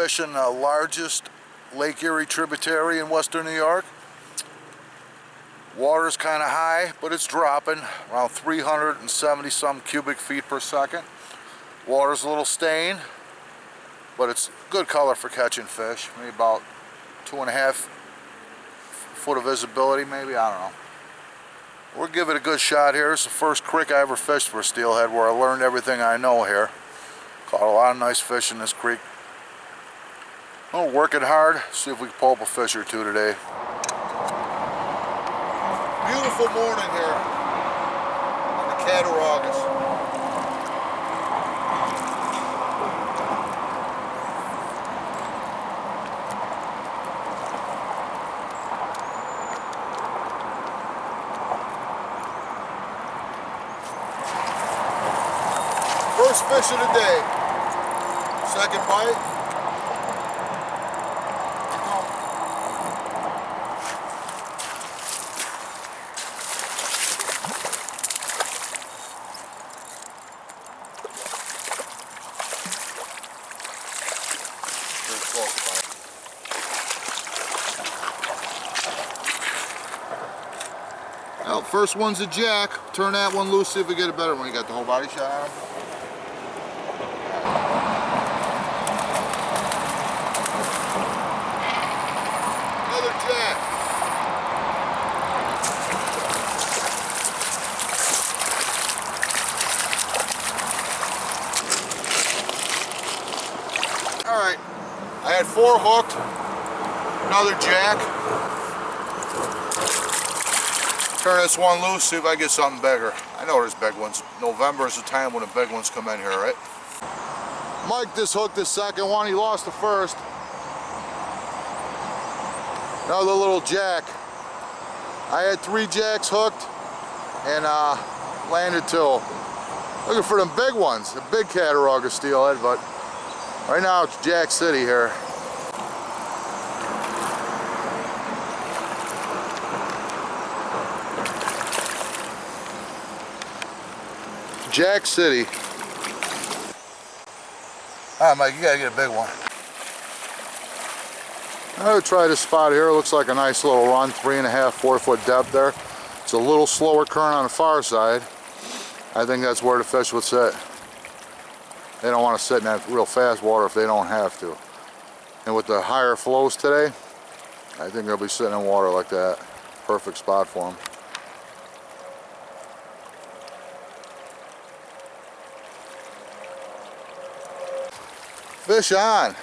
fishing the largest Lake Erie tributary in western New York. Water's kind of high, but it's dropping around 370 some cubic feet per second. Water's a little stained, but it's good color for catching fish. Maybe about 2.5 foot of visibility, maybe, I don't know. We'll give it a good shot here. It's the first creek I ever fished for steelhead, where I learned everything I know here. Caught a lot of nice fish in this creek. I'm working hard, see if we can pull up a fish or two today. Beautiful morning here on the Cattaraugus. First fish of the day. Second bite. Well, first one's a jack. Turn that one loose, see if we get a better one. You got the whole body shot on him. Another jack. All right, I had 4 hooked. Another jack. Turn this one loose, see if I get something bigger. I know there's big ones. November is the time when the big ones come in here, right? Mike just hooked the second one. He lost the first. Another little jack. I had 3 jacks hooked and landed 2. Looking for them big ones, the big Cattaraugus steelhead, but right now it's Jack City here. Jack City. Alright, Mike, you gotta get a big one. I'm gonna try this spot here. It looks like a nice little run, 3.5, 4 foot depth there. It's a little slower current on the far side. I think that's where the fish would sit. They don't want to sit in that real fast water if they don't have to. And with the higher flows today, I think they'll be sitting in water like that. Perfect spot for them. Fish on.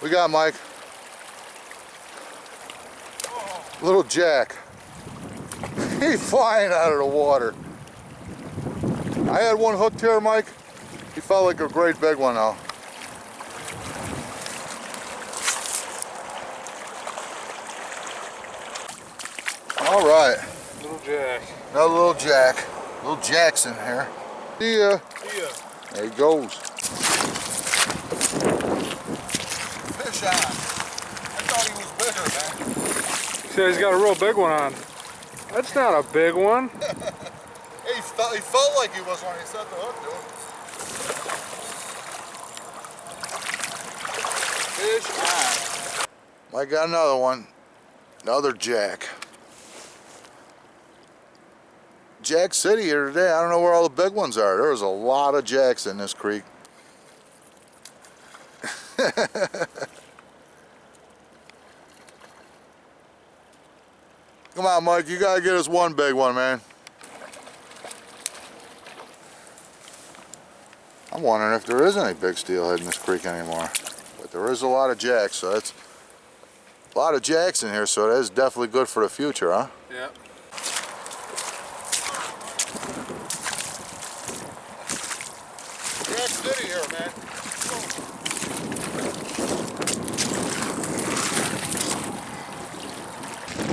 We got Mike. Little jack. He's flying out of the water. I had one hooked here, Mike. He felt like a great big one though. All right. Little jack. Another little jack. Little Jackson here. See ya. See ya. There he goes. Fish on. I thought he was bigger, man. He said he's got a real big one on. That's not a big one. Hey, he felt like he was when he set the hook, dude. Fish on. I got another one. Another jack. Jack City here today. I don't know where all the big ones are. There's a lot of jacks in this creek. Come on, Mike, you gotta get us one big one, man. I'm wondering if there is any big steelhead in this creek anymore. But there is a lot of jacks, so it's a lot of jacks in here, so that is definitely good for the future, huh? Yeah. Jack City here, man.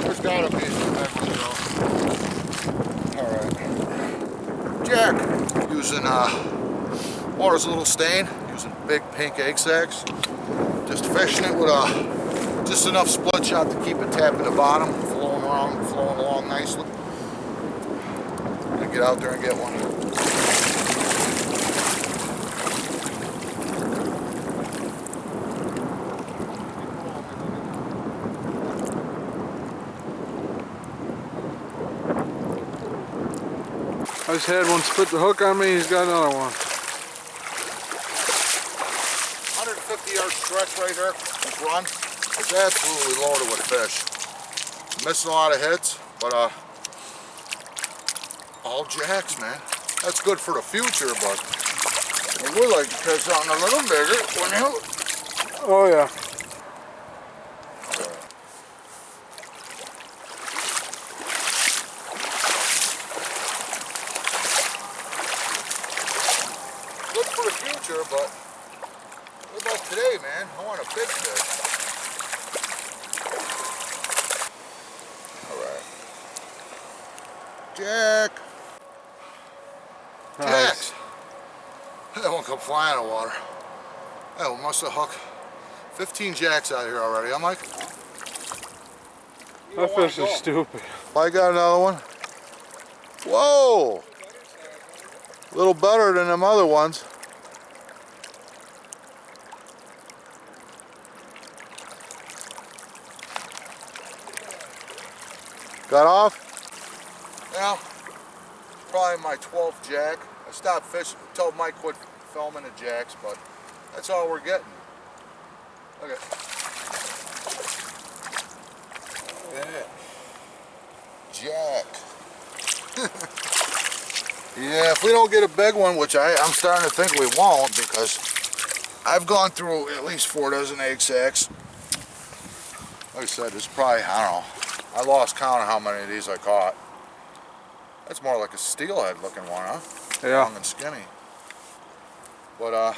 There's gotta be some big ones, though. Alright. Jack, using water's a little stained, using big pink egg sacs. Just fishing it with just enough split shot to keep it tapping the bottom, flowing along nicely. Gonna get out there and get one. just had one spit the hook on me. He's got another one. 150-yard stretch right here. This run is absolutely loaded with fish. Missing a lot of hits, but all jacks, man. That's good for the future, but I would like to catch something a little bigger, wouldn't you? Oh yeah. Good for the future, but what about today, man? I want a big fish. Alright. Jack! Nice. Jacks! That one come flying in the water. That one must have hooked 15 jacks out here already, huh, Mike? That fish is stupid. I got another one. Whoa! A little better than them other ones. Got off? Yeah. Probably my 12th jack. I stopped fishing, told Mike quit filming the jacks, but that's all we're getting. Look at that. Jack. Yeah, if we don't get a big one, which I'm starting to think we won't, because I've gone through at least 4 dozen egg sacs. Like I said, there's probably, I don't know, I lost count of how many of these I caught. That's more like a steelhead looking one, huh? Yeah. Long and skinny. But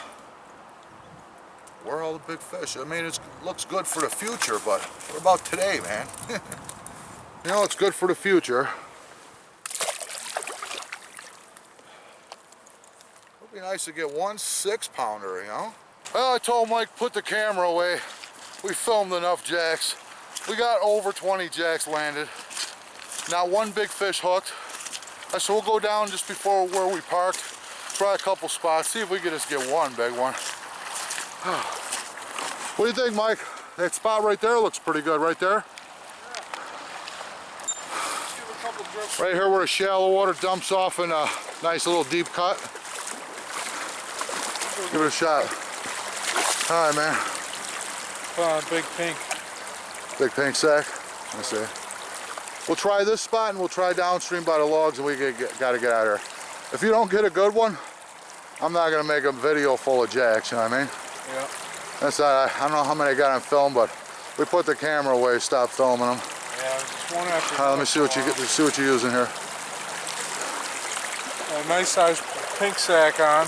where are all the big fish? I mean, it looks good for the future, but what about today, man? You know, it's good for the future. It'd be nice to get one 6-pounder, you know? Well, I told Mike, put the camera away. We filmed enough jacks. We got over 20 jacks landed. Not one big fish hooked. So we'll go down just before where we parked, try a couple spots, see if we can just get one big one. What do you think, Mike? That spot right there looks pretty good, right there. Right here where the shallow water dumps off in a nice little deep cut. Give it a shot. All right, man. Big pink. Big pink sack. Let's see. We'll try this spot and we'll try downstream by the logs, and we gotta get out of here. If you don't get a good one, I'm not gonna make a video full of jacks, you know what I mean? Yeah. That's I don't know how many I got on film, but we put the camera away, stopped filming them. Yeah, just one after Let me see what you're using here. A nice size pink sack on.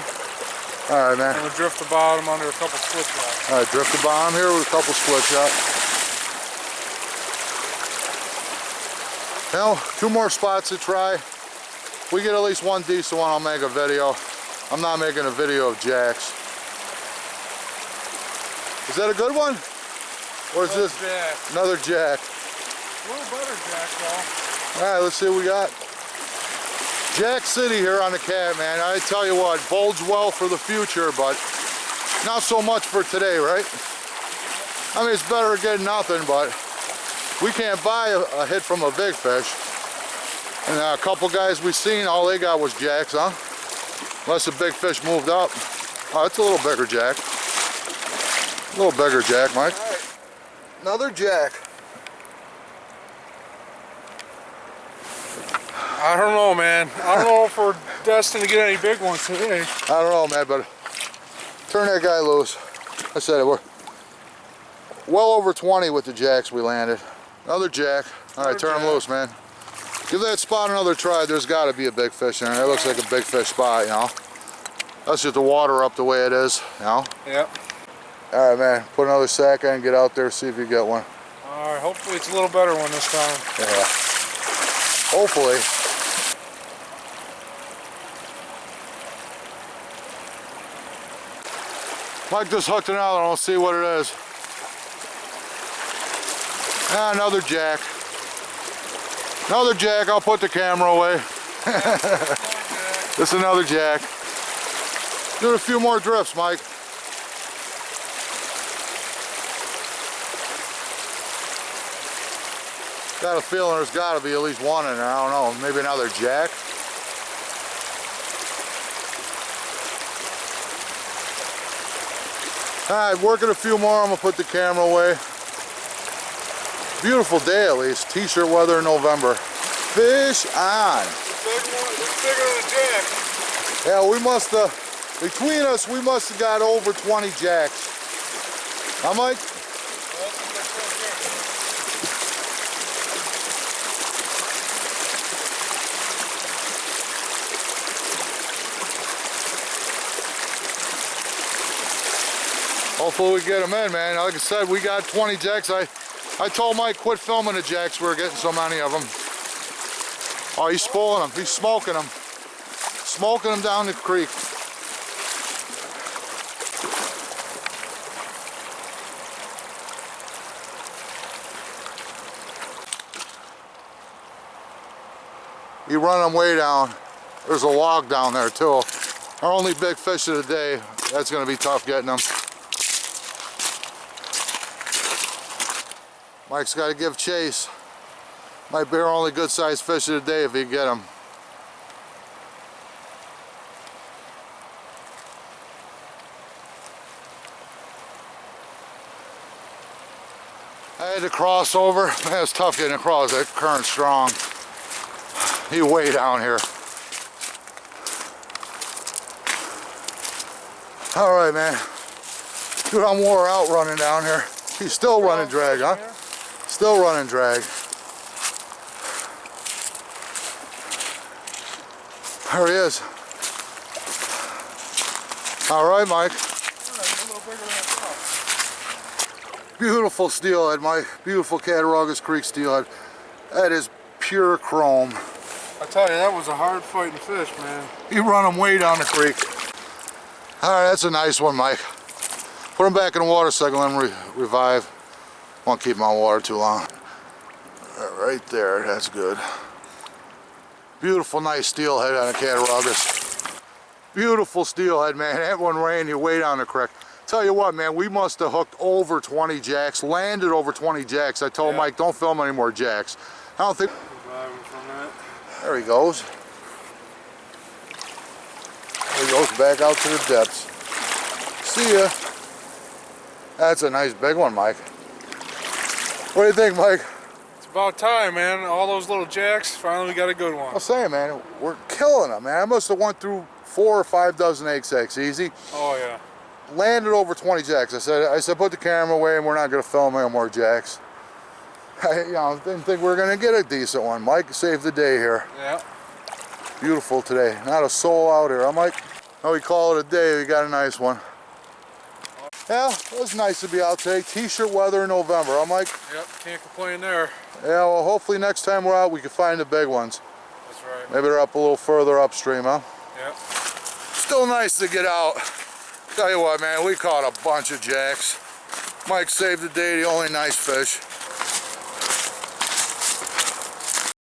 All right, man. And we'll drift the bottom under a couple split shots. All right, drift the bottom here with a couple split shots. Now, 2 more spots to try. If we get at least one decent one, I'll make a video. I'm not making a video of jacks. Is that a good one? Or is this another jack? A little better jack, though. All right, let's see what we got. Jack City here on the cat, man. I tell you what, bodes well for the future, but not so much for today, right? I mean, it's better to get nothing, but we can't buy a hit from a big fish. And a couple guys we seen, all they got was jacks, huh? Unless the big fish moved up. Oh, it's a little bigger jack. A little bigger jack, Mike. All right. Another jack. I don't know, man. I don't know if we're destined to get any big ones today. I don't know, man, but turn that guy loose. I said we're well over 20 with the jacks we landed. Another jack. All right, turn him loose, man. Give that spot another try. There's got to be a big fish in there. It looks like a big fish spot, you know. Let's get the water up the way it is, you know. Yep. All right, man. Put another sack in, get out there, see if you get one. All right, hopefully it's a little better one this time. Yeah. Hopefully. Mike just hooked another one. We'll see what it is. Ah, another jack. Another jack. I'll put the camera away. This is another jack. Do a few more drifts, Mike. Got a feeling there's got to be at least one in there. I don't know. Maybe another jack. Alright, working a few more, I'm gonna put the camera away. Beautiful day at least, t-shirt weather in November. Fish on. Big one, it's bigger than a jack. Yeah, we must have, between us, we must have got over 20 jacks. Huh, Mike? Hopefully we get them in, man. Like I said, we got 20 jacks. I told Mike quit filming the jacks. We were getting so many of them. Oh, he's spoiling them. He's smoking them. Smoking them down the creek. You run them way down. There's a log down there too. Our only big fish of the day. That's going to be tough getting them. Mike's got to give chase. Might be our only good sized fish of the day if he can get them. I had to cross over. Man, it's tough getting across. That current's strong. He's way down here. All right, man. Dude, I'm wore out running down here. He's still running drag, huh? Still running drag. There he is. All right, Mike. Beautiful steelhead, Mike. Beautiful Cattaraugus Creek steelhead. That is pure chrome. I tell you, that was a hard fighting fish, man. You run them way down the creek. All right, that's a nice one, Mike. Put them back in the water so I can let them revive. Won't keep them on water too long. Right there, that's good. Beautiful, nice steelhead on a Cattaraugus. Beautiful steelhead, man. That one ran you way down the creek. Tell you what, man, we must have hooked over 20 jacks, landed over 20 jacks. I told Mike, don't film any more jacks. I don't think... There he goes. There he goes back out to the depths. See ya. That's a nice big one, Mike. What do you think, Mike? It's about time, man. All those little jacks, finally got a good one. I'm saying, man, we're killing them, man. I must have went through 4 or 5 dozen egg sacs easy. Oh, yeah. Landed over 20 jacks. I said, put the camera away and we're not going to film any more jacks. I didn't think we were going to get a decent one. Mike saved the day here. Yeah. Beautiful today. Not a soul out here, huh, Mike? No, we call it a day. We got a nice one. Yeah, it was nice to be out today. T-shirt weather in November, huh, Mike? Yep, can't complain there. Yeah, well, hopefully next time we're out, we can find the big ones. That's right. Maybe they're up a little further upstream, huh? Yep. Still nice to get out. Tell you what, man, we caught a bunch of jacks. Mike saved the day, the only nice fish.